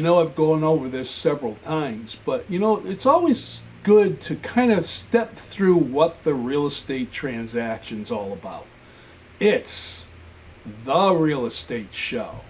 know I've gone over this several times, but it's always good to kind of step through what the real estate transaction's all about. It's the real estate show.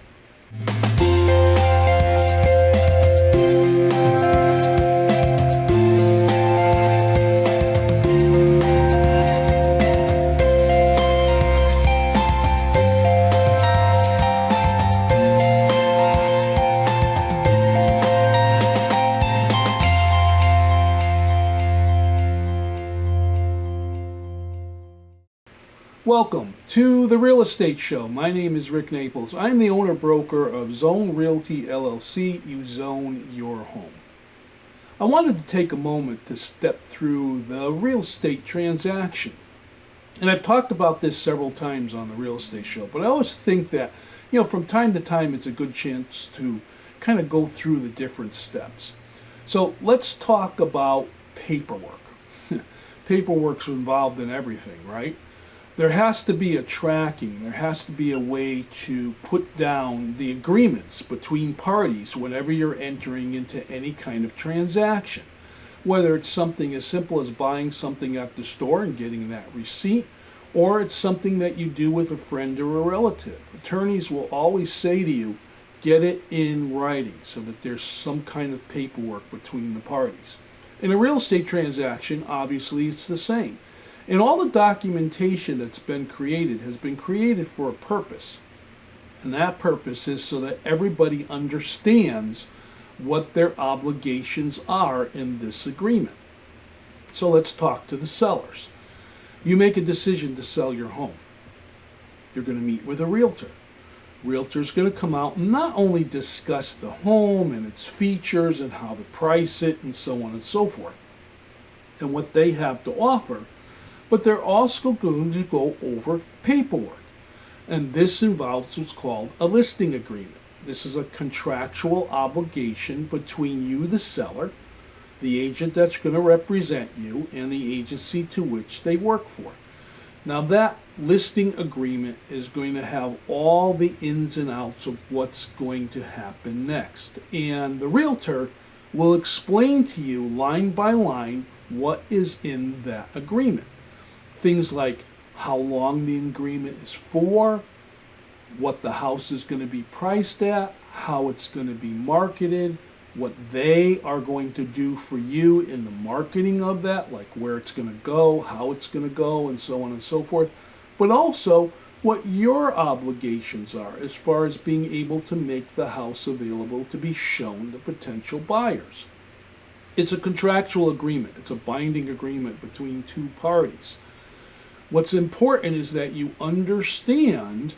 Welcome to the Real Estate Show. My name is Rick Naples. I'm the owner-broker of Zone Realty LLC. You zone your home. I wanted to take a moment to step through the real estate transaction. And I've talked about this several times on the Real Estate Show, but I always think that, from time to time it's a good chance to kind of go through the different steps. So let's talk about paperwork. Paperwork's involved in everything, right? There has to be a tracking, there has to be a way to put down the agreements between parties whenever you're entering into any kind of transaction. Whether it's something as simple as buying something at the store and getting that receipt, or it's something that you do with a friend or a relative. Attorneys will always say to you, get it in writing so that there's some kind of paperwork between the parties. In a real estate transaction, obviously it's the same. And all the documentation that's been created has been created for a purpose. And that purpose is so that everybody understands what their obligations are in this agreement. So let's talk to the sellers. You make a decision to sell your home. You're going to meet with a realtor. Realtor's going to come out and not only discuss the home and its features and how to price it and so on and so forth, and what they have to offer, but they're also going to go over paperwork. And this involves what's called a listing agreement. This is a contractual obligation between you, the seller, the agent that's going to represent you, and the agency to which they work for. Now that listing agreement is going to have all the ins and outs of what's going to happen next. And the realtor will explain to you line by line what is in that agreement. Things like how long the agreement is for, what the house is going to be priced at, how it's going to be marketed, what they are going to do for you in the marketing of that, like where it's going to go, how it's going to go, and so on and so forth. But also what your obligations are as far as being able to make the house available to be shown to potential buyers. It's a contractual agreement. It's a binding agreement between two parties. What's important is that you understand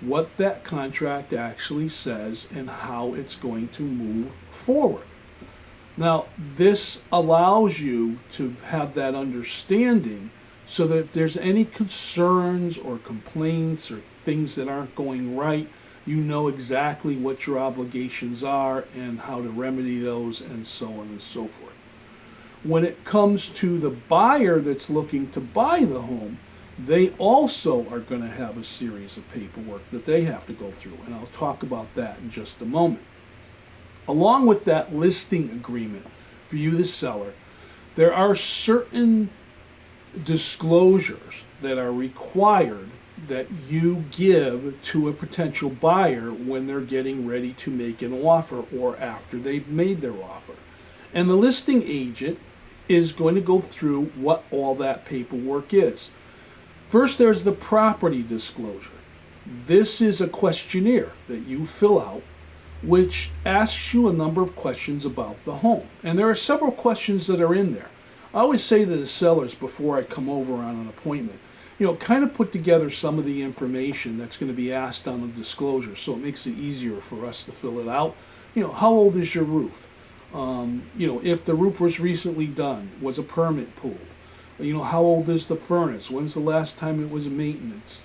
what that contract actually says and how it's going to move forward. Now, this allows you to have that understanding so that if there's any concerns or complaints or things that aren't going right, you know exactly what your obligations are and how to remedy those and so on and so forth. When it comes to the buyer that's looking to buy the home, they also are going to have a series of paperwork that they have to go through, and I'll talk about that in just a moment. Along with that listing agreement for you, the seller, there are certain disclosures that are required that you give to a potential buyer when they're getting ready to make an offer or after they've made their offer. And the listing agent is going to go through what all that paperwork is. First, there's the property disclosure. This is a questionnaire that you fill out, which asks you a number of questions about the home. And there are several questions that are in there. I always say to the sellers before I come over on an appointment, kind of put together some of the information that's going to be asked on the disclosure so it makes it easier for us to fill it out. How old is your roof? If the roof was recently done, was a permit pulled? How old is the furnace? When's the last time it was maintenance?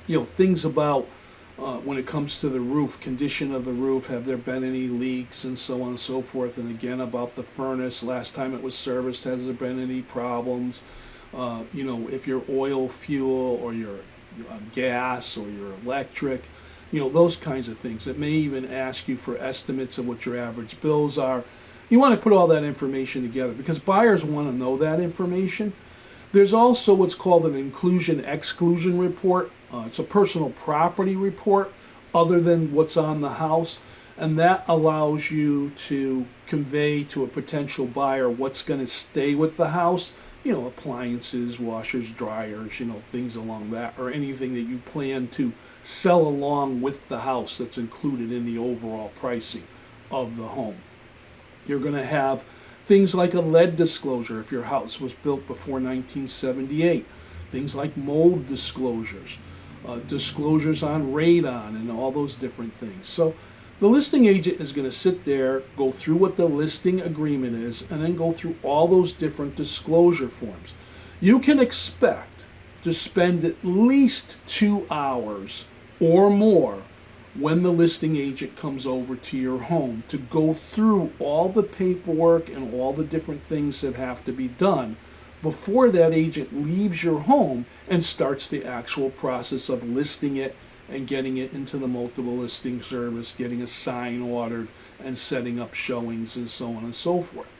Things about when it comes to the roof, condition of the roof, have there been any leaks and so on and so forth. And again, about the furnace, last time it was serviced, has there been any problems? If your oil, fuel, or your gas or your electric, those kinds of things. It may even ask you for estimates of what your average bills are. You want to put all that information together because buyers want to know that information. There's also what's called an inclusion-exclusion report. It's a personal property report other than what's on the house, and that allows you to convey to a potential buyer what's going to stay with the house, appliances, washers, dryers, things along that, or anything that you plan to sell along with the house that's included in the overall pricing of the home. You're going to have things like a lead disclosure if your house was built before 1978, things like mold disclosures, disclosures on radon, and all those different things. So the listing agent is going to sit there, go through what the listing agreement is, and then go through all those different disclosure forms. You can expect to spend at least 2 hours or more when the listing agent comes over to your home to go through all the paperwork and all the different things that have to be done before that agent leaves your home and starts the actual process of listing it and getting it into the multiple listing service, getting a sign ordered, and setting up showings and so on and so forth.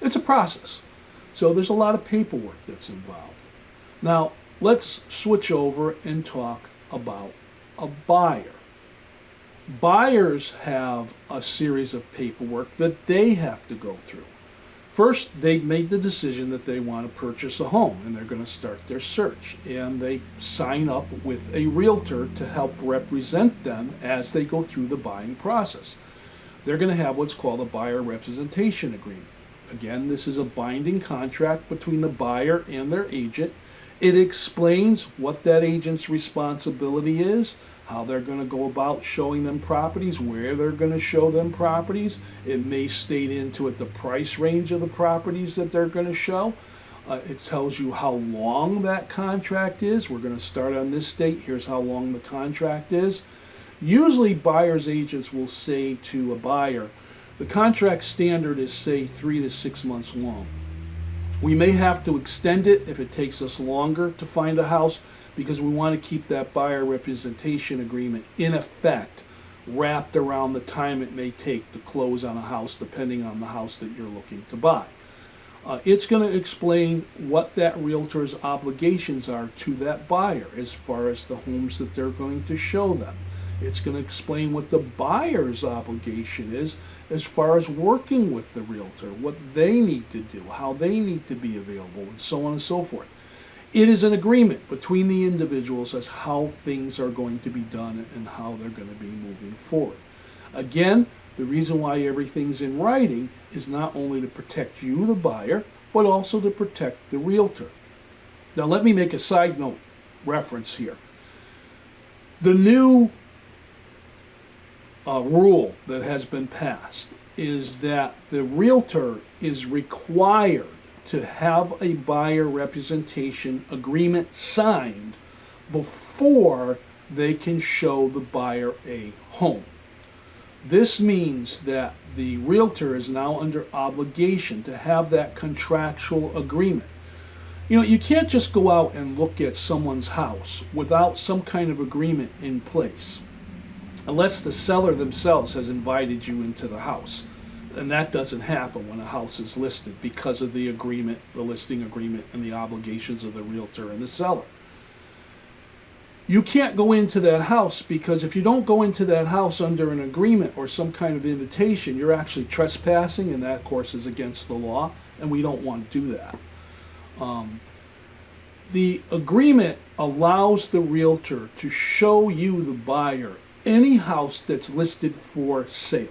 It's a process. So there's a lot of paperwork that's involved. Now, let's switch over and talk about a buyer. Buyers have a series of paperwork that they have to go through. First, they made the decision that they want to purchase a home and they're going to start their search. And they sign up with a realtor to help represent them as they go through the buying process. They're going to have what's called a buyer representation agreement. Again, this is a binding contract between the buyer and their agent. It explains what that agent's responsibility is, how they're going to go about showing them properties, where they're going to show them properties. It may state into it the price range of the properties that they're going to show. It tells you how long that contract is. We're going to start on this date. Here's how long the contract is. Usually buyer's agents will say to a buyer, the contract standard is, say, 3 to 6 months long. We may have to extend it if it takes us longer to find a house, because we want to keep that buyer representation agreement in effect wrapped around the time it may take to close on a house, depending on the house that you're looking to buy. It's going to explain what that realtor's obligations are to that buyer as far as the homes that they're going to show them. It's going to explain what the buyer's obligation is as far as working with the realtor, what they need to do, how they need to be available, and so on and so forth. It is an agreement between the individuals as how things are going to be done and how they're going to be moving forward. Again, the reason why everything's in writing is not only to protect you, the buyer, but also to protect the realtor. Now, let me make a side note reference here. The new rule that has been passed is that the realtor is required to have a buyer representation agreement signed before they can show the buyer a home. This means that the realtor is now under obligation to have that contractual agreement. You can't just go out and look at someone's house without some kind of agreement in place, unless the seller themselves has invited you into the house. And that doesn't happen when a house is listed because of the agreement, the listing agreement, and the obligations of the realtor and the seller. You can't go into that house, because if you don't go into that house under an agreement or some kind of invitation, you're actually trespassing, and that, of course, is against the law, and we don't want to do that. The agreement allows the realtor to show you, the buyer, any house that's listed for sale.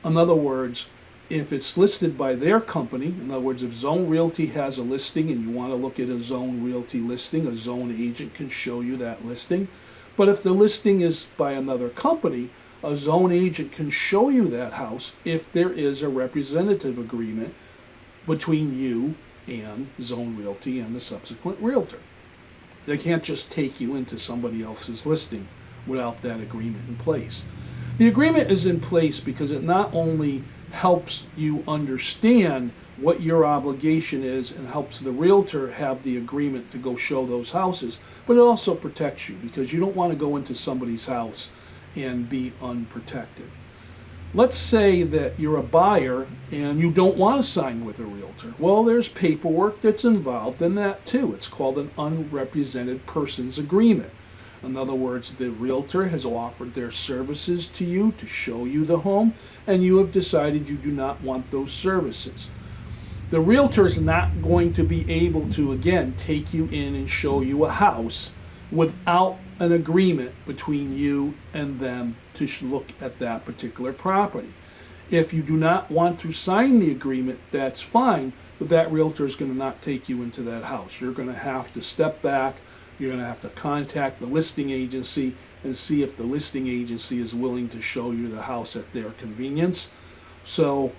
In other words, if it's listed by their company, in other words, if Zone Realty has a listing and you want to look at a Zone Realty listing, a Zone agent can show you that listing. But if the listing is by another company, a Zone agent can show you that house if there is a representative agreement between you and Zone Realty and the subsequent realtor. They can't just take you into somebody else's listing without that agreement in place. The agreement is in place because it not only helps you understand what your obligation is and helps the realtor have the agreement to go show those houses, but it also protects you, because you don't want to go into somebody's house and be unprotected. Let's say that you're a buyer and you don't want to sign with a realtor. Well, there's paperwork that's involved in that too. It's called an unrepresented persons agreement. In other words, the realtor has offered their services to you to show you the home, and you have decided you do not want those services. The realtor is not going to be able to, again, take you in and show you a house without an agreement between you and them to look at that particular property. If you do not want to sign the agreement, that's fine, but that realtor is going to not take you into that house. You're going to have to step back. You're going to have to contact the listing agency and see if the listing agency is willing to show you the house at their convenience. So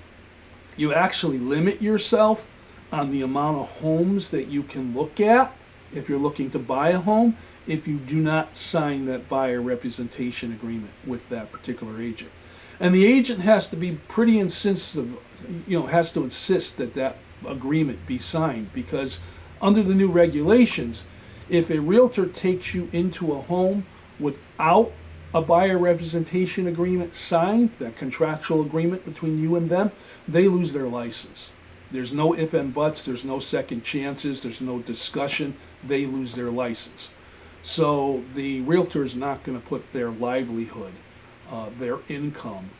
you actually limit yourself on the amount of homes that you can look at if you're looking to buy a home, if you do not sign that buyer representation agreement with that particular agent. And the agent has to be pretty insistent, has to insist that that agreement be signed, because under the new regulations, if a realtor takes you into a home without a buyer representation agreement signed, that contractual agreement between you and them, they lose their license. There's no if and buts, there's no second chances, there's no discussion, they lose their license. So the realtor is not going to put their livelihood, their income,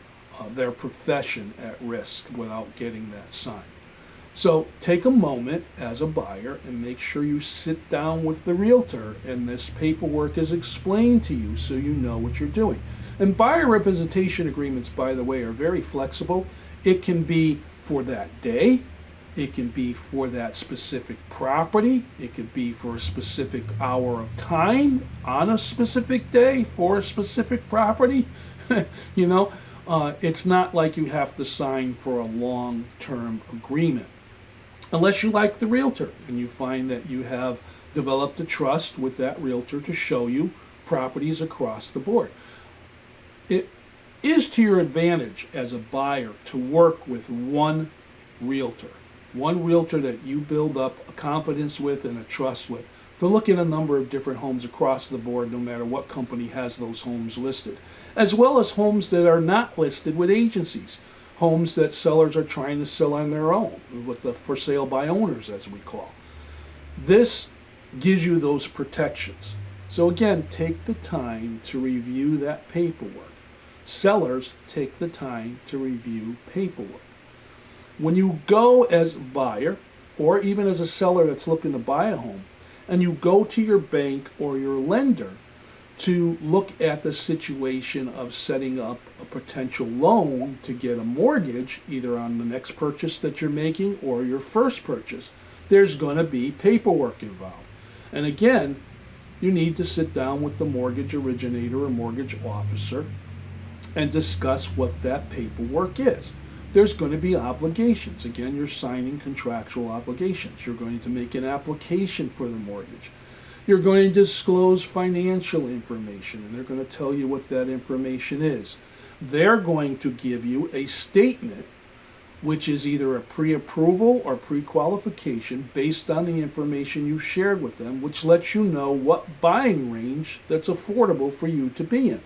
their profession at risk without getting that signed. So take a moment as a buyer and make sure you sit down with the realtor and this paperwork is explained to you so you know what you're doing. And buyer representation agreements, by the way, are very flexible. It can be for that day. It can be for that specific property. It could be for a specific hour of time on a specific day for a specific property. It's not like you have to sign for a long-term agreement. Unless you like the realtor and you find that you have developed a trust with that realtor to show you properties across the board. It is to your advantage as a buyer to work with one realtor that you build up a confidence with and a trust with, to look at a number of different homes across the board, no matter what company has those homes listed, as well as homes that are not listed with agencies. Homes that sellers are trying to sell on their own, with the for sale by owners, as we call. This gives you those protections. So again, take the time to review that paperwork. Sellers take the time to review paperwork. When you go as a buyer, or even as a seller that's looking to buy a home, and you go to your bank or your lender to look at the situation of setting up a potential loan to get a mortgage, either on the next purchase that you're making or your first purchase, there's going to be paperwork involved. And again, you need to sit down with the mortgage originator or mortgage officer and discuss what that paperwork is. There's going to be obligations. Again, you're signing contractual obligations. You're going to make an application for the mortgage. You're going to disclose financial information, and they're going to tell you what that information is. They're going to give you a statement, which is either a pre-approval or pre-qualification based on the information you shared with them, which lets you know what buying range that's affordable for you to be in.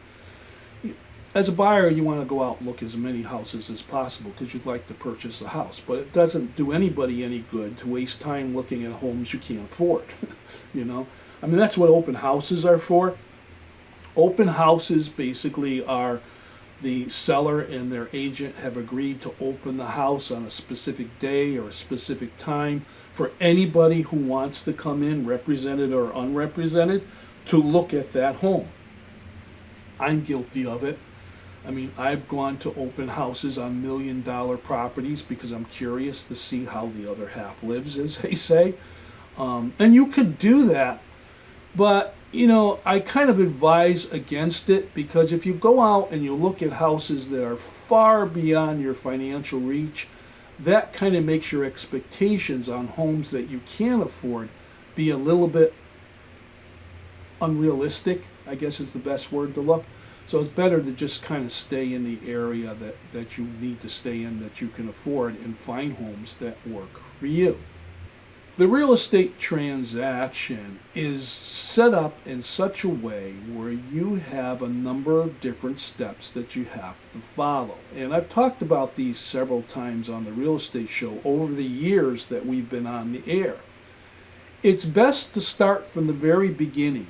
As a buyer, you want to go out and look as many houses as possible because you'd like to purchase a house, but it doesn't do anybody any good to waste time looking at homes you can't afford. That's what open houses are for. Open houses basically are the seller and their agent have agreed to open the house on a specific day or a specific time for anybody who wants to come in, represented or unrepresented, to look at that home. I'm guilty of it. I've gone to open houses on $1 million properties because I'm curious to see how the other half lives, as they say. And you could do that, but I kind of advise against it, because if you go out and you look at houses that are far beyond your financial reach, that kind of makes your expectations on homes that you can't afford be a little bit unrealistic, I guess is the best word to look. So it's better to just kind of stay in the area that you need to stay in, that you can afford, and find homes that work for you. The real estate transaction is set up in such a way where you have a number of different steps that you have to follow. And I've talked about these several times on the real estate show over the years that we've been on the air. It's best to start from the very beginning,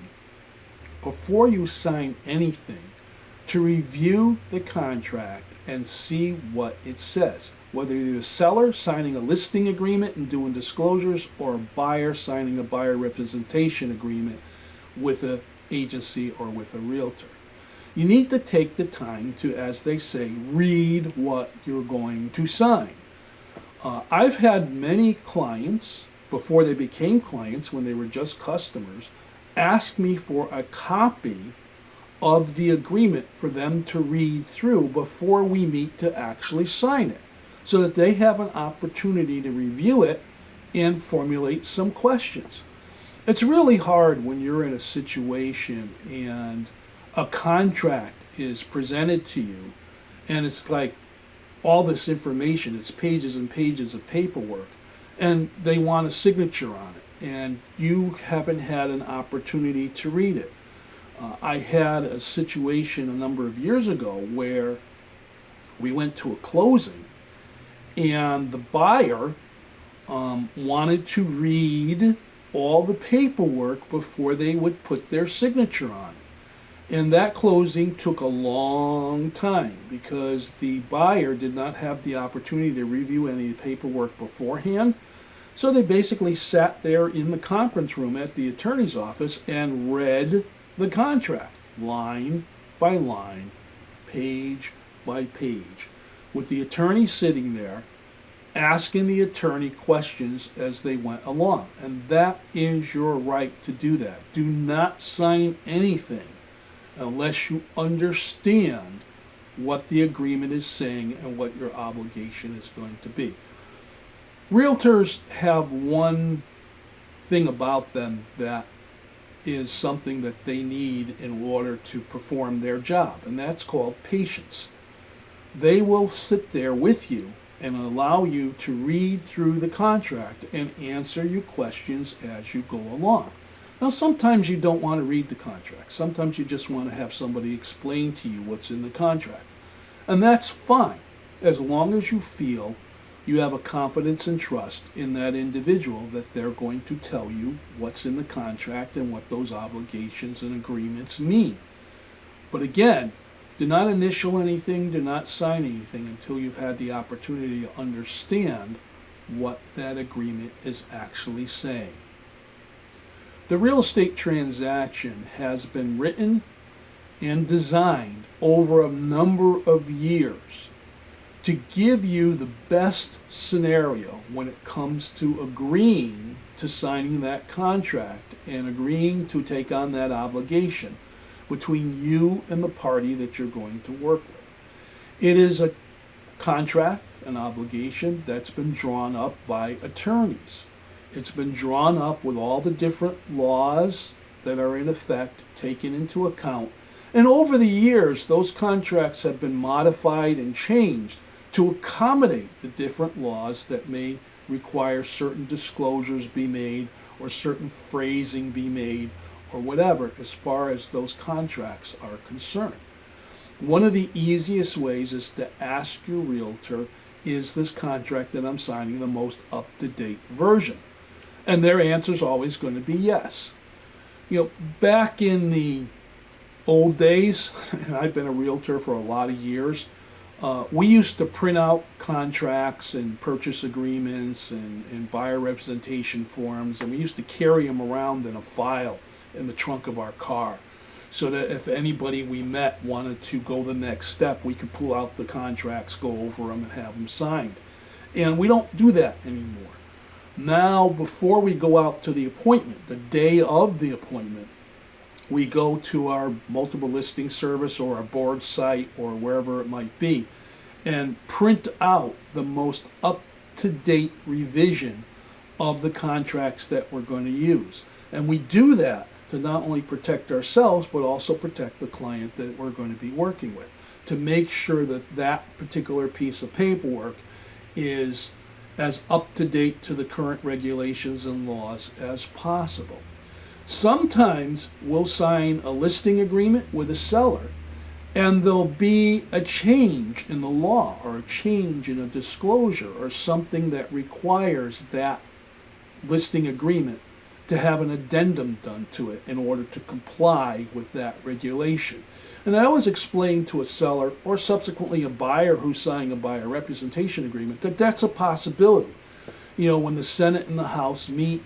before you sign anything, to review the contract and see what it says. Whether you're a seller signing a listing agreement and doing disclosures, or a buyer signing a buyer representation agreement with an agency or with a realtor. You need to take the time to, as they say, read what you're going to sign. I've had many clients, before they became clients, when they were just customers, ask me for a copy of the agreement for them to read through before we meet to actually sign it, so that they have an opportunity to review it and formulate some questions. It's really hard when you're in a situation and a contract is presented to you and it's like all this information, it's pages and pages of paperwork, and they want a signature on it, and you haven't had an opportunity to read it. I had a situation a number of years ago where we went to a closing, and the buyer wanted to read all the paperwork before they would put their signature on it. And that closing took a long time because the buyer did not have the opportunity to review any of the paperwork beforehand. So they basically sat there in the conference room at the attorney's office and read the contract, line by line, page by page, with the attorney sitting there asking the attorney questions as they went along. And that is your right to do that. Do not sign anything unless you understand what the agreement is saying and what your obligation is going to be. Realtors have one thing about them that is something that they need in order to perform their job, and that's called patience. They will sit there with you and allow you to read through the contract and answer your questions as you go along. Now, sometimes you don't want to read the contract. Sometimes you just want to have somebody explain to you what's in the contract. And that's fine, as long as you feel you have a confidence and trust in that individual that they're going to tell you what's in the contract and what those obligations and agreements mean. But again, do not initial anything, do not sign anything until you've had the opportunity to understand what that agreement is actually saying. The real estate transaction has been written and designed over a number of years to give you the best scenario when it comes to agreeing to signing that contract and agreeing to take on that obligation between you and the party that you're going to work with. It is a contract, an obligation that's been drawn up by attorneys. It's been drawn up with all the different laws that are in effect taken into account. And over the years, those contracts have been modified and changed to accommodate the different laws that may require certain disclosures be made or certain phrasing be made or whatever as far as those contracts are concerned. One of the easiest ways is to ask your realtor, is this contract that I'm signing the most up-to-date version? And their answer is always going to be yes. You know, back in the old days, and I've been a realtor for a lot of years, we used to print out contracts and purchase agreements and buyer representation forms, and we used to carry them around in a file in the trunk of our car, so that if anybody we met wanted to go the next step, we could pull out the contracts, go over them, and have them signed. And we don't do that anymore. Now, before we go out to the appointment, the day of the appointment, we go to our multiple listing service or our board site or wherever it might be and print out the most up-to-date revision of the contracts that we're going to use. And we do that to not only protect ourselves, but also protect the client that we're going to be working with, to make sure that that particular piece of paperwork is as up to date to the current regulations and laws as possible. Sometimes we'll sign a listing agreement with a seller, and there'll be a change in the law or a change in a disclosure or something that requires that listing agreement to have an addendum done to it in order to comply with that regulation. And I always explain to a seller or subsequently a buyer who's signing a buyer representation agreement that that's a possibility. You know, when the Senate and the House meet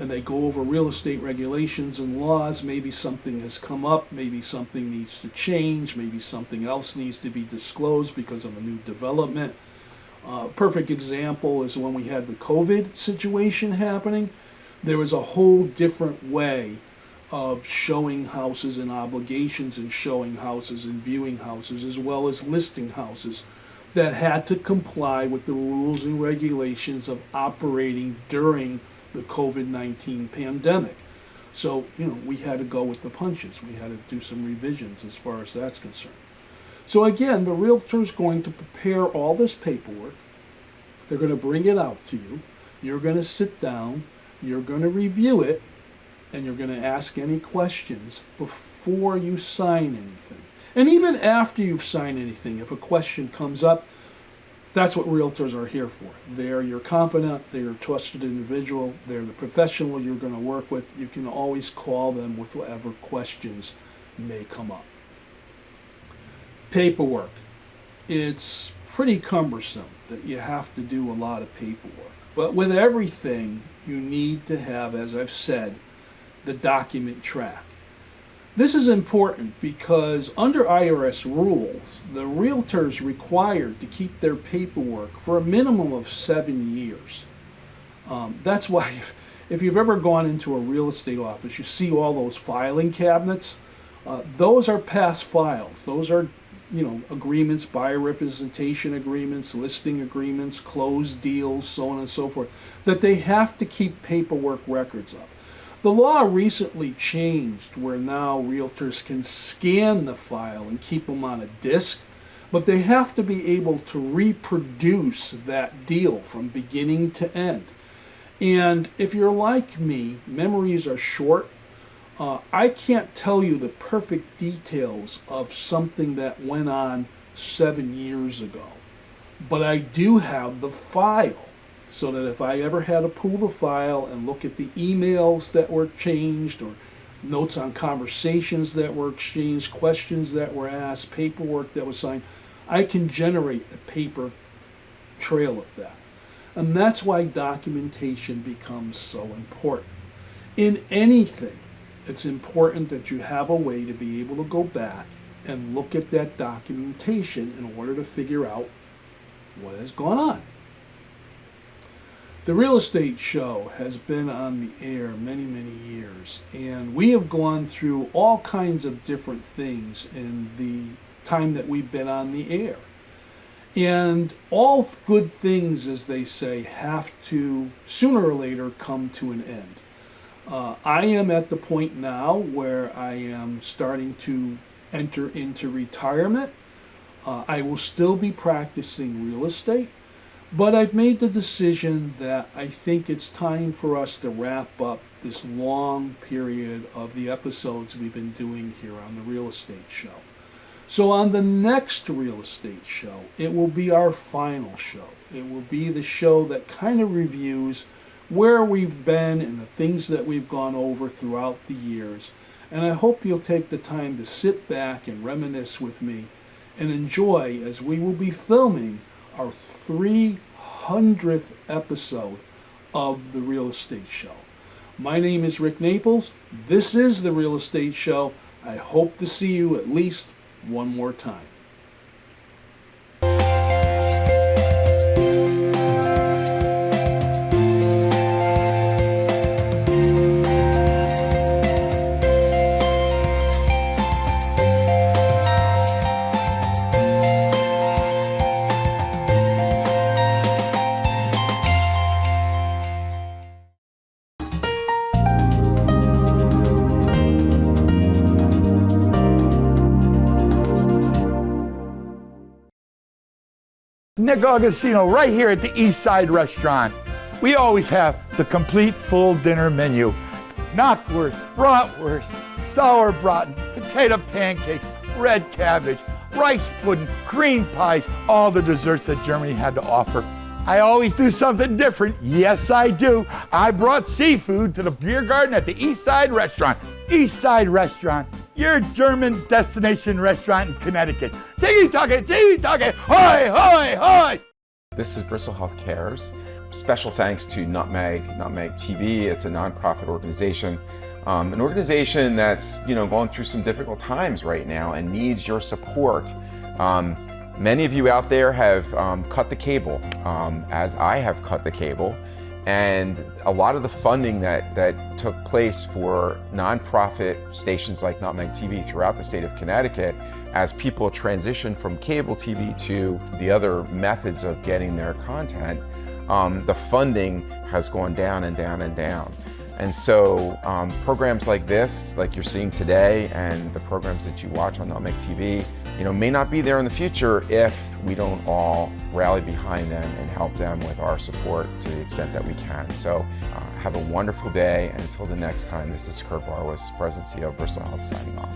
and they go over real estate regulations and laws, maybe something has come up, maybe something needs to change, maybe something else needs to be disclosed because of a new development. Perfect example is when we had the COVID situation happening. There was a whole different way of showing houses and obligations and showing houses and viewing houses as well as listing houses that had to comply with the rules and regulations of operating during the COVID-19 pandemic. So, you know, we had to go with the punches. We had to do some revisions as far as that's concerned. So again, the realtor's going to prepare all this paperwork. They're going to bring it out to you. You're going to sit down, you're going to review it, and you're going to ask any questions before you sign anything. And even after you've signed anything, if a question comes up, that's what realtors are here for. They're your confidant, they're your trusted individual, they're the professional you're going to work with. You can always call them with whatever questions may come up. Paperwork. It's pretty cumbersome that you have to do a lot of paperwork. But with everything, you need to have, as I've said, the document track. This is important because under IRS rules, the realtor is required to keep their paperwork for a minimum of 7 years. That's why if you've ever gone into a real estate office, you see all those filing cabinets. Those are past files. Those are, you know, agreements, buyer representation agreements, listing agreements, closed deals, so on and so forth, that they have to keep paperwork records of. The law recently changed where now realtors can scan the file and keep them on a disk, but they have to be able to reproduce that deal from beginning to end. And if you're like me, memories are short. I can't tell you the perfect details of something that went on 7 years ago, but I do have the file. So that if I ever had to pull the file and look at the emails that were changed or notes on conversations that were exchanged, questions that were asked, paperwork that was signed, I can generate a paper trail of that. And that's why documentation becomes so important. In anything, it's important that you have a way to be able to go back and look at that documentation in order to figure out what has gone on. The Real Estate Show has been on the air many, many years, and we have gone through all kinds of different things in the time that we've been on the air. And all good things, as they say, have to sooner or later come to an end. I am at the point now where I am starting to enter into retirement. I will still be practicing real estate. But I've made the decision that I think it's time for us to wrap up this long period of the episodes we've been doing here on the Real Estate Show. So on the next Real Estate Show, it will be our final show. It will be the show that kind of reviews where we've been and the things that we've gone over throughout the years. And I hope you'll take the time to sit back and reminisce with me and enjoy as we will be filming our 300th episode of the Real Estate Show. My name is Rick Naples. This is the Real Estate Show. I hope to see you at least one more time. Nick Augustino right here at the East Side Restaurant. We always have the complete full dinner menu. Knockwurst, bratwurst, sauerbraten, potato pancakes, red cabbage, rice pudding, cream pies, all the desserts that Germany had to offer. I always do something different. Yes, I do. I brought seafood to the beer garden at the East Side Restaurant. East Side Restaurant, your German destination restaurant in Connecticut. Tiki-taka, hoi, hoi, hoi! This is Bristol Health Cares. Special thanks to Nutmeg TV. It's a nonprofit organization. An organization that's going through some difficult times right now and needs your support. Many of you out there have cut the cable, as I have cut the cable, and a lot of the funding that took place for nonprofit stations like Nutmeg TV throughout the state of Connecticut, as people transition from cable TV to the other methods of getting their content, the funding has gone down and down and down. And so programs like this, like you're seeing today, and the programs that you watch on Nutmeg TV, may not be there in the future if we don't all rally behind them and help them with our support to the extent that we can. So have a wonderful day, and until the next time, this is Kurt Barwis, President and CEO of Bristol Health, signing off.